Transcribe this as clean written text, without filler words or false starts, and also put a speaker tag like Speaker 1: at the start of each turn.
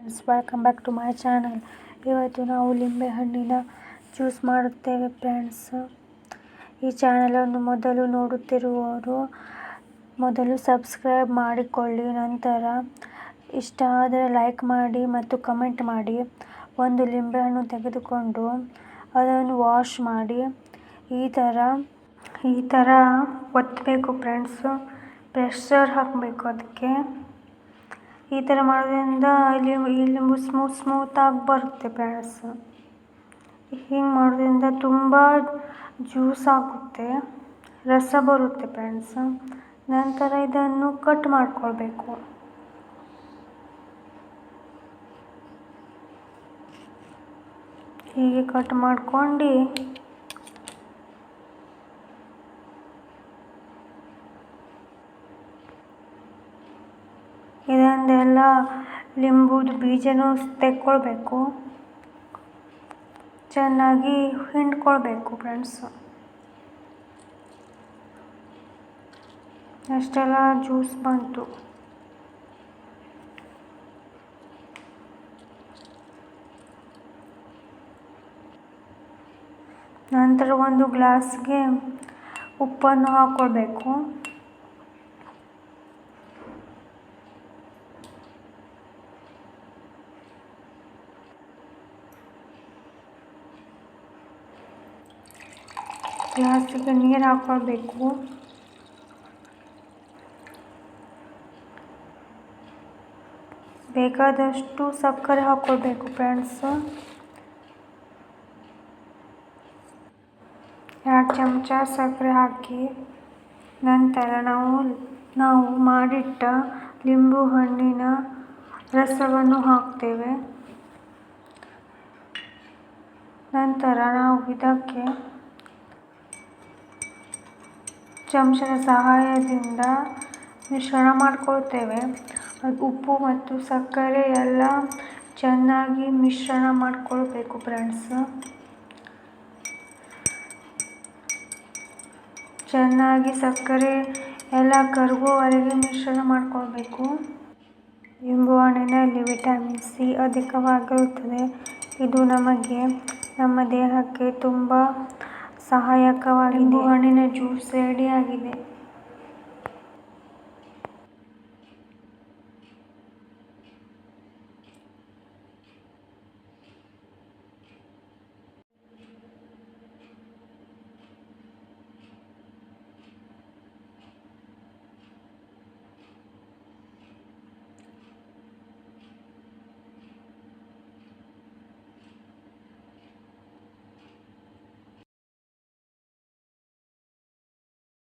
Speaker 1: Friends, welcome back to my channel. ಇವತ್ತು ನಾವು ಲಿಂಬೆ ಹಣ್ಣಿನ ಜ್ಯೂಸ್ ಮಾಡುತ್ತೇವೆ ಫ್ರೆಂಡ್ಸ್. ಈ ಚಾನಲನ್ನು ಮೊದಲು ನೋಡುತ್ತಿರುವವರು ಮೊದಲು ಸಬ್ಸ್ಕ್ರೈಬ್ ಮಾಡಿಕೊಳ್ಳಿ. ನಂತರ ಇಷ್ಟ ಆದರೆ ಲೈಕ್ ಮಾಡಿ ಮತ್ತು ಕಮೆಂಟ್ ಮಾಡಿ. ಒಂದು ಲಿಂಬೆಹಣ್ಣು ತೆಗೆದುಕೊಂಡು ಅದನ್ನು ವಾಶ್ ಮಾಡಿ ಈ ಥರ ಒತ್ತಬೇಕು ಫ್ರೆಂಡ್ಸ್. ಪ್ರೆಷರ್ ಹಾಕಬೇಕು ಅದಕ್ಕೆ. ಈ ಥರ ಮಾಡೋದ್ರಿಂದ ಈ ಲಿಂಬು ಸ್ಮೂತಾಗಿ ಬರುತ್ತೆ ಫ್ರೆಂಡ್ಸ್. ಹಿಂಗೆ ಮಾಡೋದ್ರಿಂದ ತುಂಬ ಜ್ಯೂಸ್ ಆಗುತ್ತೆ, ರಸ ಬರುತ್ತೆ ಫ್ರೆಂಡ್ಸ್. ನಂತರ ಇದನ್ನು ಕಟ್ ಮಾಡ್ಕೊಳ್ಬೇಕು. ಹೀಗೆ ಕಟ್ ಮಾಡ್ಕೊಂಡು ಇದನ್ನೆಲ್ಲ ಲಿಂಬುದು ಬೀಜನೂ ತೆಕ್ಕೊಳ್ಬೇಕು, ಚೆನ್ನಾಗಿ ಹಿಂಡ್ಕೊಳ್ಬೇಕು ಫ್ರೆಂಡ್ಸ್. ಅಷ್ಟೆಲ್ಲ ಜ್ಯೂಸ್ ಬಂತು. ನಂತರ ಒಂದು ಗ್ಲಾಸ್ಗೆ ಉಪ್ಪನ್ನು ಹಾಕ್ಕೊಳ್ಬೇಕು. ಗ್ಲಾಸಿಗೆ ನೀರು ಹಾಕ್ಕೊಳ್ಬೇಕು. ಬೇಕಾದಷ್ಟು ಸಕ್ಕರೆ ಹಾಕ್ಕೊಳ್ಬೇಕು ಫ್ರೆಂಡ್ಸ್. 2 ಚಮಚ ಸಕ್ಕರೆ ಹಾಕಿ ನಂತರ ನಾವು ಮಾಡಿಟ್ಟ ಲಿಂಬು ಹಣ್ಣಿನ ರಸವನ್ನು ಹಾಕ್ತೇವೆ. ನಂತರ ನಾವು ಇದಕ್ಕೆ ಚಮಚದ ಸಹಾಯದಿಂದ ಮಿಶ್ರಣ ಮಾಡಿಕೊಳ್ತೇವೆ. ಅದು ಉಪ್ಪು ಮತ್ತು ಸಕ್ಕರೆ ಎಲ್ಲ ಚೆನ್ನಾಗಿ ಮಿಶ್ರಣ ಮಾಡಿಕೊಳ್ಬೇಕು ಫ್ರೆಂಡ್ಸ್. ಚೆನ್ನಾಗಿ ಸಕ್ಕರೆ ಎಲ್ಲ ಕರಗುವವರೆಗೆ ಮಿಶ್ರಣ ಮಾಡಿಕೊಳ್ಬೇಕು. ಲಿಂಬು ಹಣ್ಣಿನಲ್ಲಿ ವಿಟಮಿನ್ ಸಿ ಅಧಿಕವಾಗಿರುತ್ತದೆ. ಇದು ನಮ್ಮ ದೇಹಕ್ಕೆ ತುಂಬ ಸಹಾಯಕವಾಗಿದೆ. ಲಿಂಬು ಹಣ್ಣಿನ ಜ್ಯೂಸ್ ರೆಡಿಯಾಗಿದೆ.